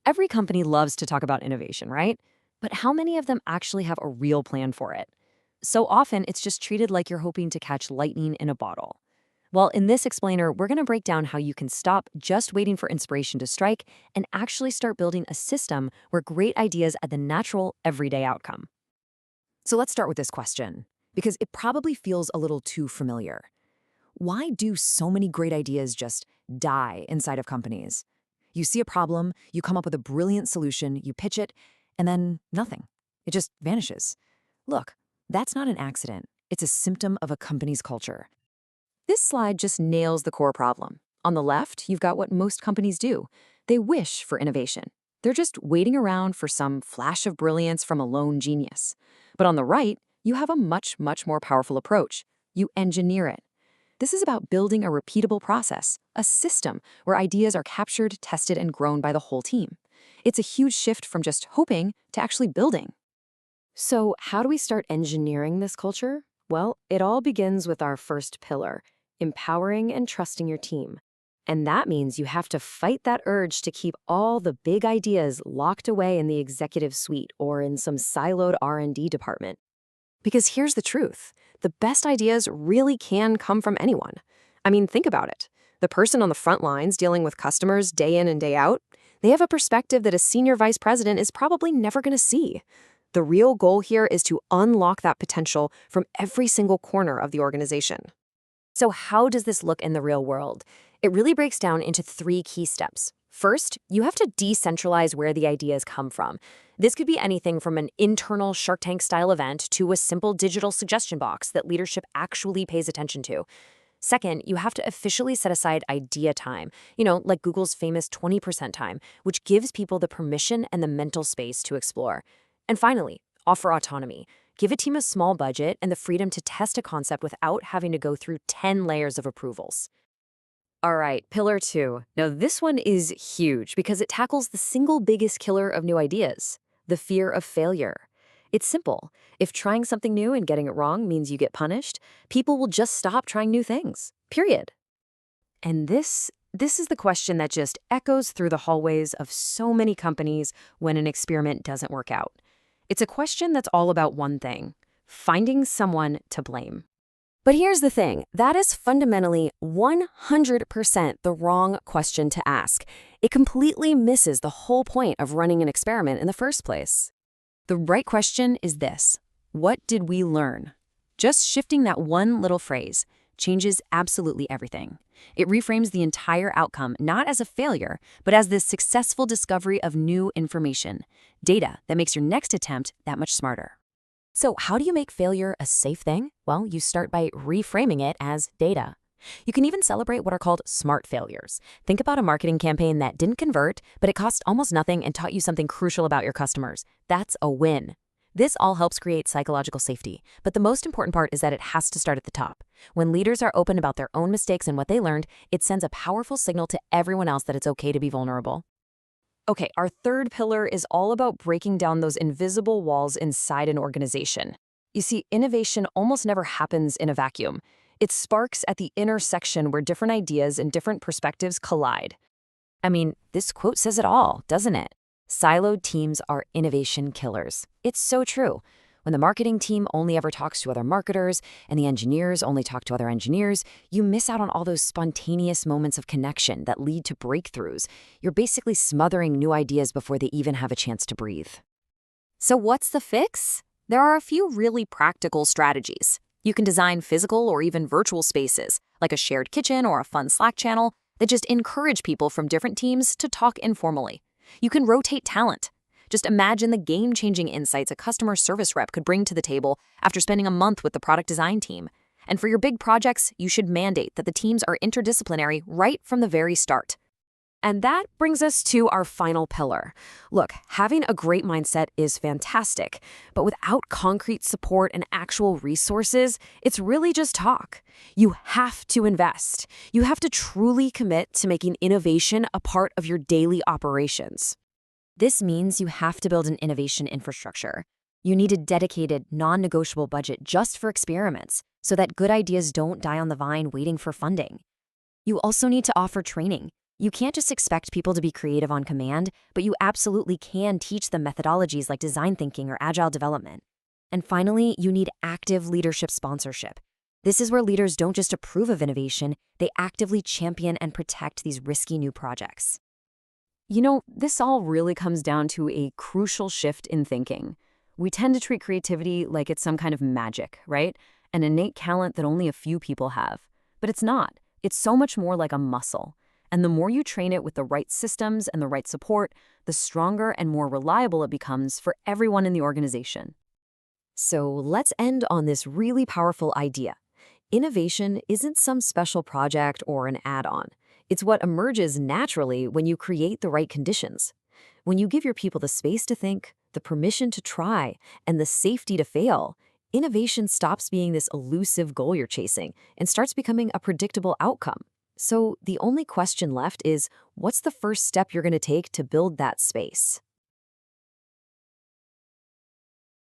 Every company loves to talk about innovation, right? But how many of them actually have a real plan for it? So often, it's just treated like you're hoping to catch lightning in a bottle. Well, in this explainer, we're going to break down how you can stop just waiting for inspiration to strike and actually start building a system where great ideas are the natural, everyday outcome. So let's start with this question, because it probably feels a little too familiar. Why do so many great ideas just die inside of companies? You see a problem, you come up with a brilliant solution, you pitch it, and then nothing. It just vanishes. Look, that's not an accident. It's a symptom of a company's culture. This slide just nails the core problem. On the left, you've got what most companies do. They wish for innovation. They're just waiting around for some flash of brilliance from a lone genius. But on the right, you have a much, much more powerful approach. You engineer it. This is about building a repeatable process, a system where ideas are captured, tested, and grown by the whole team. It's a huge shift from just hoping to actually building. So how do we start engineering this culture? Well, it all begins with our first pillar, empowering and trusting your team. And that means you have to fight that urge to keep all the big ideas locked away in the executive suite or in some siloed R&D department. Because here's the truth. The best ideas really can come from anyone. I mean, think about it. The person on the front lines dealing with customers day in and day out, they have a perspective that a senior vice president is probably never going to see. The real goal here is to unlock that potential from every single corner of the organization. So how does this look in the real world? It really breaks down into 3 key steps. First, you have to decentralize where the ideas come from. This could be anything from an internal Shark Tank style event to a simple digital suggestion box that leadership actually pays attention to. Second, you have to officially set aside idea time, like Google's famous 20% time, which gives people the permission and the mental space to explore. And finally, offer autonomy. Give a team a small budget and the freedom to test a concept without having to go through 10 layers of approvals. All right, pillar 2. Now this one is huge because it tackles the single biggest killer of new ideas, the fear of failure. It's simple. If trying something new and getting it wrong means you get punished, people will just stop trying new things, period. And this is the question that just echoes through the hallways of so many companies when an experiment doesn't work out. It's a question that's all about one thing: finding someone to blame. But here's the thing, that is fundamentally 100% the wrong question to ask. It completely misses the whole point of running an experiment in the first place. The right question is this: what did we learn? Just shifting that one little phrase changes absolutely everything. It reframes the entire outcome not as a failure, but as this successful discovery of new information, data that makes your next attempt that much smarter. So how do you make failure a safe thing? Well, you start by reframing it as data. You can even celebrate what are called smart failures. Think about a marketing campaign that didn't convert, but it cost almost nothing and taught you something crucial about your customers. That's a win. This all helps create psychological safety, but the most important part is that it has to start at the top. When leaders are open about their own mistakes and what they learned, it sends a powerful signal to everyone else that it's okay to be vulnerable. Okay, our third pillar is all about breaking down those invisible walls inside an organization. You see, innovation almost never happens in a vacuum. It sparks at the intersection where different ideas and different perspectives collide. I mean, this quote says it all, doesn't it? Siloed teams are innovation killers. It's so true. When the marketing team only ever talks to other marketers and the engineers only talk to other engineers, you miss out on all those spontaneous moments of connection that lead to breakthroughs. You're basically smothering new ideas before they even have a chance to breathe. So what's the fix? There are a few really practical strategies. You can design physical or even virtual spaces, like a shared kitchen or a fun Slack channel, that just encourage people from different teams to talk informally. You can rotate talent. Just imagine the game-changing insights a customer service rep could bring to the table after spending a month with the product design team. And for your big projects, you should mandate that the teams are interdisciplinary right from the very start. And that brings us to our final pillar. Look, having a great mindset is fantastic, but without concrete support and actual resources, it's really just talk. You have to invest. You have to truly commit to making innovation a part of your daily operations. This means you have to build an innovation infrastructure. You need a dedicated, non-negotiable budget just for experiments so that good ideas don't die on the vine waiting for funding. You also need to offer training. You can't just expect people to be creative on command, but you absolutely can teach them methodologies like design thinking or agile development. And finally, you need active leadership sponsorship. This is where leaders don't just approve of innovation, they actively champion and protect these risky new projects. This all really comes down to a crucial shift in thinking. We tend to treat creativity like it's some kind of magic, right? An innate talent that only a few people have. But it's not. It's so much more like a muscle. And the more you train it with the right systems and the right support, the stronger and more reliable it becomes for everyone in the organization. So let's end on this really powerful idea. Innovation isn't some special project or an add-on. It's what emerges naturally when you create the right conditions. When you give your people the space to think, the permission to try, and the safety to fail, innovation stops being this elusive goal you're chasing and starts becoming a predictable outcome. So the only question left is, what's the first step you're going to take to build that space?